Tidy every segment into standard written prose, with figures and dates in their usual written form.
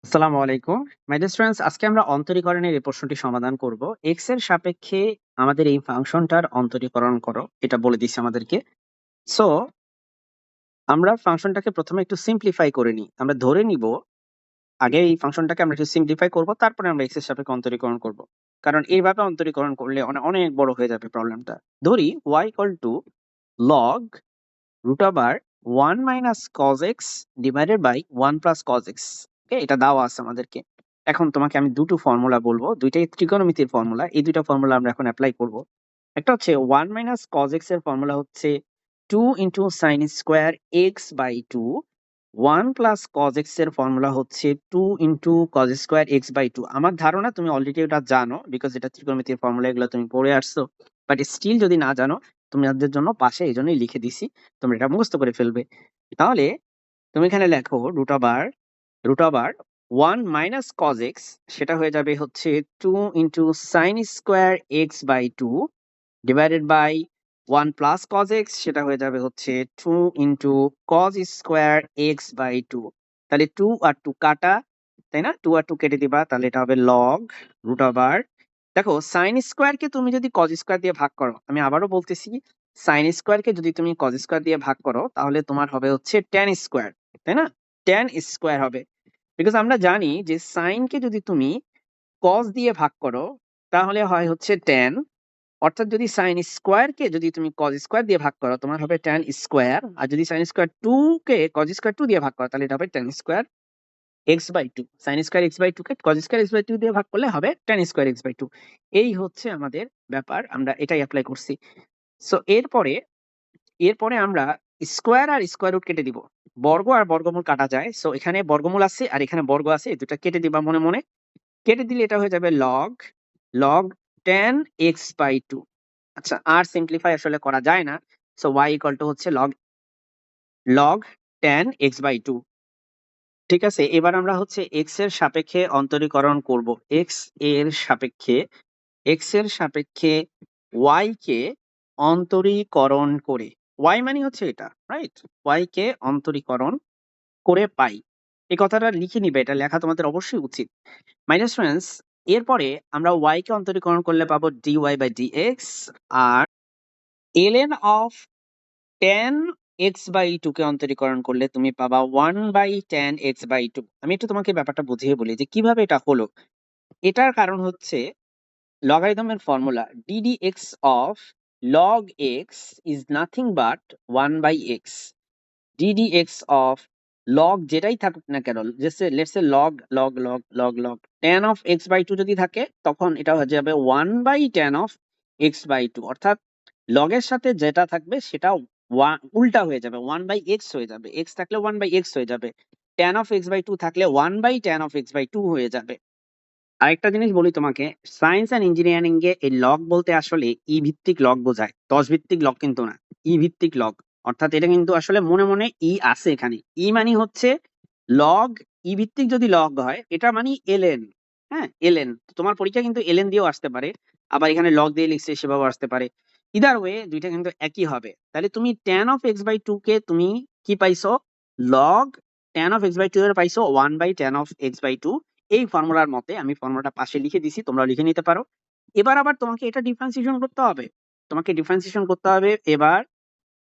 আসসালামু আলাইকুম। My dear students, আজকে আমরা অন্তরীকরণের এই প্রশ্নটি সমাধান করব। x এর সাপেক্ষে আমাদের এই ফাংশনটার অন্তরীকরণ করো, এটা বলে দিচ্ছে আমাদেরকে। সো আমরা ফাংশনটাকে প্রথমে একটু সিম্পলিফাই করে নিই। আমরা ধরে নিব আগে এই ফাংশনটাকে আমরা একটু সিম্পলিফাই করব, তারপরে আমরা x এর সাপেক্ষে অন্তরীকরণ করব। কারণ এইভাবে অন্তরীকরণ করলে অনেক বড় হয়ে যাবে প্রবলেমটা। ধরি y log √1 minus cos x divided by 1 plus cos x। ওকে, এটা দেওয়া আছে আমাদেরকে। এখন তোমাকে আমি দুটো ফর্মুলা বলবো, দুইটাই ত্রিকোণমিতির ফর্মুলা। এই দুইটা ফর্মুলা আমরা এখন অ্যাপ্লাই করব। একটা হচ্ছে 1 minus cos x এর ফর্মুলা হচ্ছে 2 into sin square x by 2। 1 plus cos x এর ফর্মুলা হচ্ছে 2 into cos square x by 2। আমার ধারণা তুমি অলরেডি এটা জানো, বিকজ এটা ত্রিকোণমিতির ফর্মুলা, এগুলো তুমি পড়ে আসছো। বাট স্টিল যদি না জানো, তোমাদের জন্য পাশে এই জন্যই লিখে দিছি, তোমরা এটা মুখস্থ করে ফেলবে। তাহলে তুমি এখানে লেখো root over 1 minus cos x, সেটা হয়ে যাবে হচ্ছে 2 into sine square x by 2 divided by 1 plus cos x, সেটা হয়ে যাবে হচ্ছে 2 into cos square x by 2। তাহলে 2 আর 2 কাটা, তাই না? 2 আর 2 কেটে দিবা, তাহলে এটা হবে লগ রুট ওভার। দেখো, সাইন স্কোয়ারকে তুমি যদি কজ স্কোয়ার দিয়ে ভাগ করো, আমি আবারও বলতেছি, সাইন স্কোয়ারকে যদি তুমি কজ স্কোয়ার দিয়ে ভাগ করো, তাহলে তোমার হবে হচ্ছে ট্যান স্কোয়ার, তাই না? ট্যান স্কোয়ার হবে। বিকজ আমরা জানি যে সাইনকে যদি তুমি কজ দিয়ে ভাগ করো, তাহলে হয় হচ্ছে ট্যান। অর্থাৎ যদি সাইন স্কোয়ারকে যদি তুমি কজ স্কোয়ার দিয়ে ভাগ করো, তোমার হবে ট্যান স্কোয়ার। আর যদি সাইন স্কোয়ার 2 কে কজ স্কোয়ার 2 দিয়ে ভাগ করো, তাহলে এটা হবে tan square x by 2। Sine square x by 2 কে কজ স্কোয়ার এক্স বাই 2 দিয়ে ভাগ করলে হবে ট্যান স্কোয়ার এক্স বাই 2। এই হচ্ছে আমাদের ব্যাপার, আমরা এটাই অ্যাপ্লাই করছি। সো এরপরে এরপরে আমরা স্কোয়ার আর স্কোয়ার রুট কেটে দিব। বর্গ আর বর্গমূল কাটা যায়, সো এখানে বর্গমূল আছে আর এখানে বর্গ আছে, এই দুটা কেটে দিবা মনে মনে। কেটে দিলে এটা হয়ে যাবে log log ten x by 2। আচ্ছা, আর সিম্পলিফাই আসলে করা যায় না, সো ওয়াই ইকুয়াল টু হচ্ছে log log ten x by 2। ঠিক আছে, এবার আমরা হচ্ছে এক্স এর সাপেক্ষে অন্তরীকরণ করব। এক্স এর সাপেক্ষে ওয়াই কে অন্তরীকরণ করে, ওয়াই মানে হচ্ছে এটা, রাইট? ওয়াই কে অন্তরীকরণ করে পাই। এই কথাটা লিখে নিবে, এটা লেখা তোমাদের অবশ্যই উচিত। মাইনাস ফ্রেন্ডস, এরপরে আমরা ওয়াই কে অন্তরীকরণ করলে পাবো D Y by D X. আর LN of ten x by two কে অন্তরীকরণ করলে তুমি পাবা 1/10x/2। আমি একটু তোমাকে ব্যাপারটা বুঝিয়ে বলি যে কিভাবে এটা হলো। এটার কারণ হচ্ছে লগারিদমের formula ddx of log x is nothing but 1/x। ddx of log যেটাই থাকুক না কেন, let's say log log log log log tan of x/2 যদি থাকে, তখন এটা হয়ে যাবে 1/tan of x/2। অর্থাৎ log এর সাথে যেটা থাকবে সেটা উল্টা হয়ে যাবে, 1/x হয়ে যাবে। x থাকলে 1/x হয়ে যাবে, tan of x/2 থাকলে 1/tan of x/2 হয়ে যাবে। আরেকটা জিনিস বলি তোমাকে, সায়েন্স অ্যান্ড ইঞ্জিনিয়ারিং এ এই লগ বলতে আসলে ই ভিত্তিক লগ বোঝায়, 10 ভিত্তিক লগ কিন্তু না, ই ভিত্তিক লগ। অর্থাৎ এটা কিন্তু আসলে মনে মনে ই আছে এখানে। ই মানে হচ্ছে লগ, ই ভিত্তিক যদি লগ হয় এটা মানে এলএন। হ্যাঁ, এলএন। তোমার পরীক্ষা কিন্তু এলএন দিয়েও আসতে পারে, আবার এখানে লগ দিয়ে লিখছে সেভাবে আসতে পারে। ইদার ওয়ে দুইটা কিন্তু একই হবে। তাহলে তুমি tan of x/2 কে তুমি কি পাইছো? লগ tan of x/2 এর পাইছো 1/tan of x/2। এই ফর্মুলার মতে আমি ফর্মুলাটা পাশে লিখে দিছি, তোমরা লিখে নিতে পারো। এবার আবার তোমাকে এটা ডিফারেন্সিয়েশন করতে হবে। এবার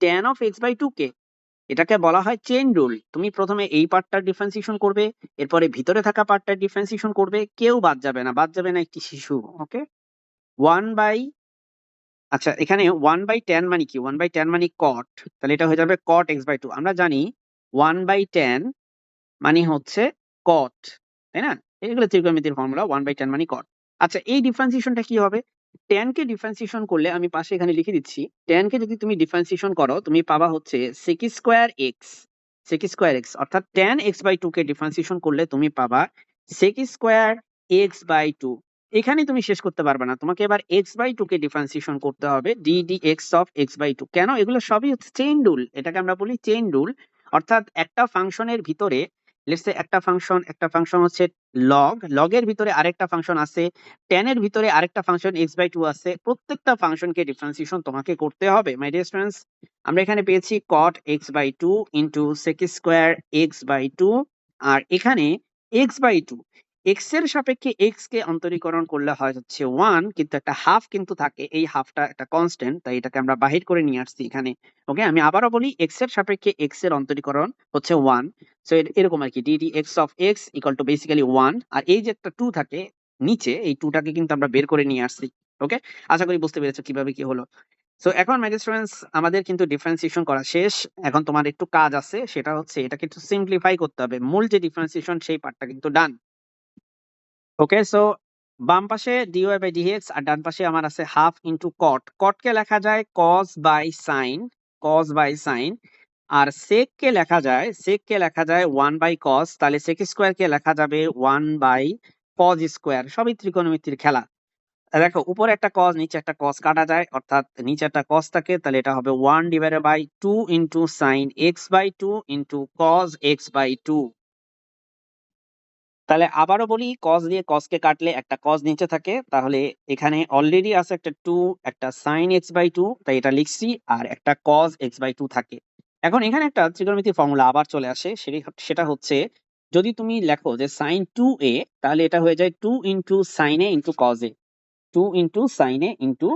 tan of x/2 কে, এটাকে বলা হয় চেইন রুল। তুমি প্রথমে এই পার্টটা ডিফারেন্সিয়েশন করবে, এরপরে ভিতরে থাকা পার্টটা ডিফারেন্সিয়েশন করবে, কেউ বাদ যাবে না, বাদ যাবে না একটি শিশু। ওকে, 1 বাই, আচ্ছা এখানে 1/10 মানে কি? 1/10 মানে কট, তাহলে এটা হয়ে যাবে কট x/2। আমরা জানি 1/10 মানে হচ্ছে কট, তাই না? এগুলো ত্রিকোণমিতির ফর্মুলা, 1/10 মানে কট। আচ্ছা, এই ডিফারেন্সিয়েশনটা কি হবে? tan কে ডিফারেন্সিয়েশন করলে, আমি পাশে এখানে লিখে দিচ্ছি, tan কে যদি তুমি ডিফারেন্সিয়েশন করো, তুমি পাবা হচ্ছে sec স্কয়ার x। অর্থাৎ tan x/2 কে ডিফারেন্সিয়েশন করলে তুমি পাবা sec স্কয়ার x/2। এখানে তুমি শেষ করতে পারবে না, তোমাকে এবার x/2 কে ডিফারেন্সিয়েশন করতে হবে, ddx of x/2। কেন? এগুলো সবই হচ্ছে চেইন রুল, এটাকে আমরা বলি চেইন রুল। অর্থাৎ একটা ফাংশনের ভিতরে, লেটস সে একটা ফাংশন হচ্ছে লগের ভিতরে আরেকটা ফাংশন আছে, tan এর ভিতরে আরেকটা ফাংশন x/2 আছে। প্রত্যেকটা ফাংশনকে ডিফারেন্সিয়েশন তোমাকে করতে হবে মাই ডিয়ার স্টুডেন্টস। আমরা এখানে পেয়েছি cot x/2 into sec square x/2। আর এখানে এক্স বাই টু, এক্স এর সাপেক্ষে এক্স কে অন্তরীকরণ করলে হয় হচ্ছে 1, কিন্তু একটা হাফ কিন্তু থাকে, এই হাফটা একটা কনস্ট্যান্ট, তাই এটাকে আমরা বাহির করে নিয়ে আসছি এখানে। ওকে, আমি আবারও বলি, এক্স এর সাপেক্ষে এক্স এর অন্তরীকরণ হচ্ছে 1। সো এরকম আর কি, DD x of x equal to basically 1, আর এই যে একটা 2 থাকে নিচে, এই 2 টাকে কিন্তু আমরা বের করে নিয়ে আসছি। ওকে, আশা করি বুঝতে পেরেছো কিভাবে কি হলো। সো এখন মাই ডিয়ার স্টুডেন্টস, আমাদের কিন্তু ডিফারেন্সিয়েশন করা শেষ। এখন তোমার একটু কাজ আছে, সেটা হচ্ছে এটাকে একটু সিম্পলিফাই করতে হবে। মূল যে ডিফারেন্সিয়েশন সেই পার্টটা কিন্তু ডান। ওকে, সো বাম পাশে dy বাই dx আর ডান পাশে আমার আছে হাফ ইন্টু কট। কট কে লেখা যায় cos by sine, cos by sine. আর সেক কে লেখা যায়, সেক কে লেখা যায় 1 বাই কস, তাহলে সেক স্কোয়ার কে লেখা যাবে 1 বাই কজ স্কোয়ার। সবই ত্রিকোণমিতির খেলা। দেখো, উপরে একটা কস নিচে একটা কস কাটা যায়, অর্থাৎ নিচে একটা কস থাকে, তাহলে এটা হবে 1 divided by 2 into sine x by 2 into cos x by 2। তাহলে আবারও বলি, কস দিয়ে কস কে কাটলে একটা কস নিচে থাকে, তাহলে এখানে অলরেডি আছে একটা 2, একটা সাইন এক্স বাই 2, তাই এটা লিখছি, আর একটা কস এক্স বাই 2 থাকে। এখন এখানে একটা ত্রিকোণমিতির ফর্মুলা আবার চলে আসে, সেটা হচ্ছে, যদি তুমি লেখো যে সাইন 2a, তাহলে এটা হয়ে যায় 2 ইন্টু সাইন এ ইন্টু কজ এ, 2 ইন্টু সাইন এ ইন্টু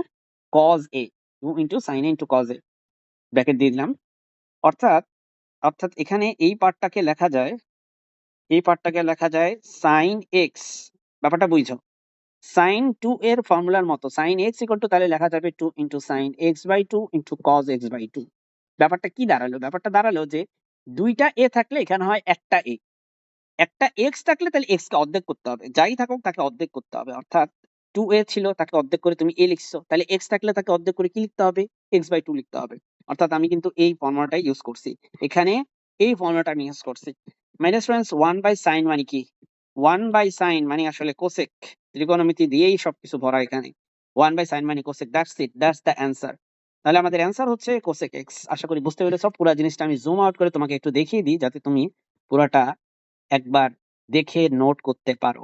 কজ এ, 2 ইন্টু সাইন এ ইন্টু কজ এ, ব্র্যাকেট দিয়ে দিলাম। অর্থাৎ অর্থাৎ এখানে এই পার্টটাকে লেখা যায়, এই পার্টটাকে লেখা যায় সাইন এক্স। ব্যাপারটা বুঝছো? সাইন 2 এর ফর্মুলার মতো সাইন এক্স ইকুয়াল টু, তাহলে লেখা যাবে 2 into sine x by 2 into cos x by 2। ব্যাপারটা কি দাঁড়ালো? ব্যাপারটা দাঁড়ালো যে দুইটা এ থাকলে এখানে হয় একটা এ, একটা এক্স থাকলে তাহলে এক্স কে অর্ধেক করতে হবে, যাই থাকুক তাকে অর্ধেক করতে হবে। অর্থাৎ 2a ছিল, তাকে অর্ধেক করে তুমি এ লিখছো, তাহলে এক্স থাকলে তাকে অর্ধেক করে কি লিখতে হবে? এক্স বাই 2 লিখতে হবে। অর্থাৎ আমি কিন্তু এই ফর্মুলাটাই ইউজ করছি এখানে, এই ফর্মুলাটা আমি ইউজ করছি। মাইনাস ফ্রেন্ডস, 1 বাই সাইন মানে কি? 1 বাই সাইন মানে আসলে কোসেক, ত্রিকোণমিতি দিয়েই সবকিছু ভরা এখানে। 1 বাই সাইন মানে cosec, that's it, that's the answer. তাহলে আমাদের অ্যান্সার হচ্ছে কোসেক এক্স। আশা করি বুঝতে পেরেছো। পুরো জিনিসটা আমি জুম আউট করে তোমাকে একটু দেখিয়ে দিই, যাতে তুমি পুরাটা একবার দেখে নোট করতে পারো।